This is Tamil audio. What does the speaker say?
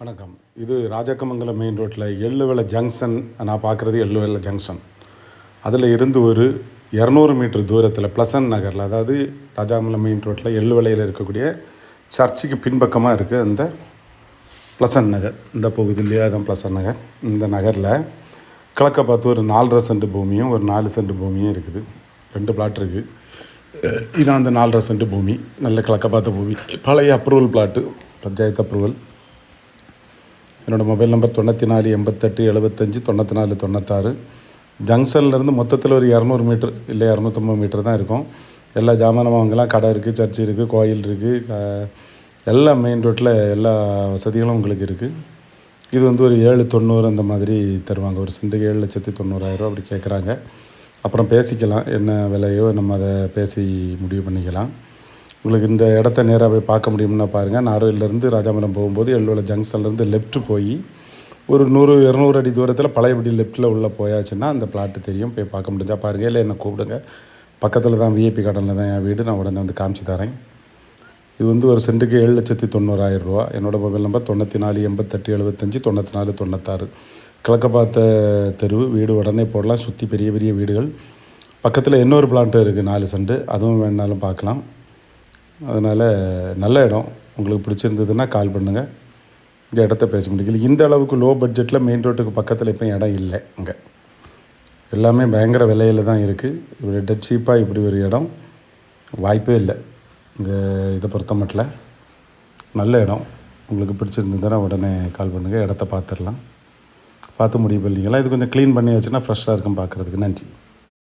வணக்கம். இது ராஜக்கமங்கலம் மெயின் ரோட்டில் எள்ளுவெள ஜங்ஷன். நான் பார்க்குறது எள்ளுவெள ஜங்ஷன். அதில் இருந்து ஒரு 200 மீட்டர் தூரத்தில் ப்ளசன்ட் நகரில், அதாவது ராஜாக்கமங்கலம் மெயின் ரோட்டில் எள்ளுவெளையில் இருக்கக்கூடிய சர்ச்சுக்கு பின்பக்கமாக இருக்குது அந்த ப்ளசன்ட் நகர். இந்த பகுதியிலேயே அதான் ப்ளசன்ட் நகர். இந்த நகரில் கிழக்க பார்த்து ஒரு 4.5 சென்ட் பூமியும் ஒரு 4 சென்ட் பூமியும் இருக்குது. 2 பிளாட் இருக்குது. இதான் அந்த 4.5 சென்ட் பூமி. நல்ல கிழக்க பார்த்த பூமி. பழைய அப்ரூவல் பிளாட்டு, பஞ்சாயத்து அப்ரூவல். என்னோடய மொபைல் நம்பர் 94 88 75 94 96. ஜங்ஷன்லேருந்து மொத்தத்தில் ஒரு 200 மீட்ரு இல்லை 250 மீட்டர் தான் இருக்கும். எல்லா ஜாமானம் வாங்கலாம். கடை இருக்குது, சர்ச் இருக்குது, கோயில் இருக்குது, எல்லாம் மெயின் ரோட்டில் எல்லா வசதிகளும் உங்களுக்கு இருக்குது. இது வந்து ஒரு 790 அந்த மாதிரி தருவாங்க. ஒரு சென்ட்டுக்கு 7,90,000 அப்படி கேட்குறாங்க. அப்புறம் பேசிக்கலாம், என்ன விலையோ நம்ம அதை பேசி முடிவு பண்ணிக்கலாம். உங்களுக்கு இந்த இடத்த நேராக போய் பார்க்க முடியும்னா பாருங்கள். நாரோயிலேருந்து ராஜாமலம் போகும்போது எள்ளுவெள ஜங்ஷன்லேருந்து லெஃப்ட்டு போய் ஒரு 100-200 அடி தூரத்தில் பழையபடி லெஃப்ட்டில் உள்ளே போயாச்சுன்னா அந்த பிளாட்டு தெரியும். போய் பார்க்க முடிஞ்சால் பாருங்கள், இல்லை என்னை கூப்பிடுங்க. பக்கத்தில் தான் விஐபி கார்டனில் தான் என் வீடு. நான் உடனே வந்து காமிச்சு தரேன். இது வந்து ஒரு சென்ட்டுக்கு 7,90,000 ரூபா. என்னோடய மொபைல் நம்பர் 94 88 75 94 96. கிழக்க பார்த்த தெருவு. வீடு உடனே போடலாம். சுற்றி பெரிய பெரிய வீடுகள். பக்கத்தில் இன்னொரு பிளாட்டு இருக்குது 4 சென்ட். அதுவும் வேணாலும் பார்க்கலாம். அதனால் நல்ல இடம். உங்களுக்கு பிடிச்சிருந்ததுன்னா கால் பண்ணுங்கள். இந்த இடத்த பேச முடியல. இந்த அளவுக்கு லோ பட்ஜெட்டில் மெயின் ரோட்டுக்கு பக்கத்தில் இப்போ இடம் இல்லை. இங்கே எல்லாமே பயங்கர விலையில் தான் இருக்குது. இப்படி டெட் சீப்பாக இப்படி ஒரு இடம் வாய்ப்பே இல்லை. இங்கே இதை பொறுத்த மட்டும் நல்ல இடம். உங்களுக்கு பிடிச்சிருந்ததுன்னா உடனே கால் பண்ணுங்கள். இடத்த பார்த்துடலாம். பார்த்து முடிவு பண்ணிக்கலாம். இது கொஞ்சம் க்ளீன் பண்ணியாச்சுன்னா ஃப்ரெஷ்ஷாக இருக்கும் பார்க்குறதுக்கு. நன்றி.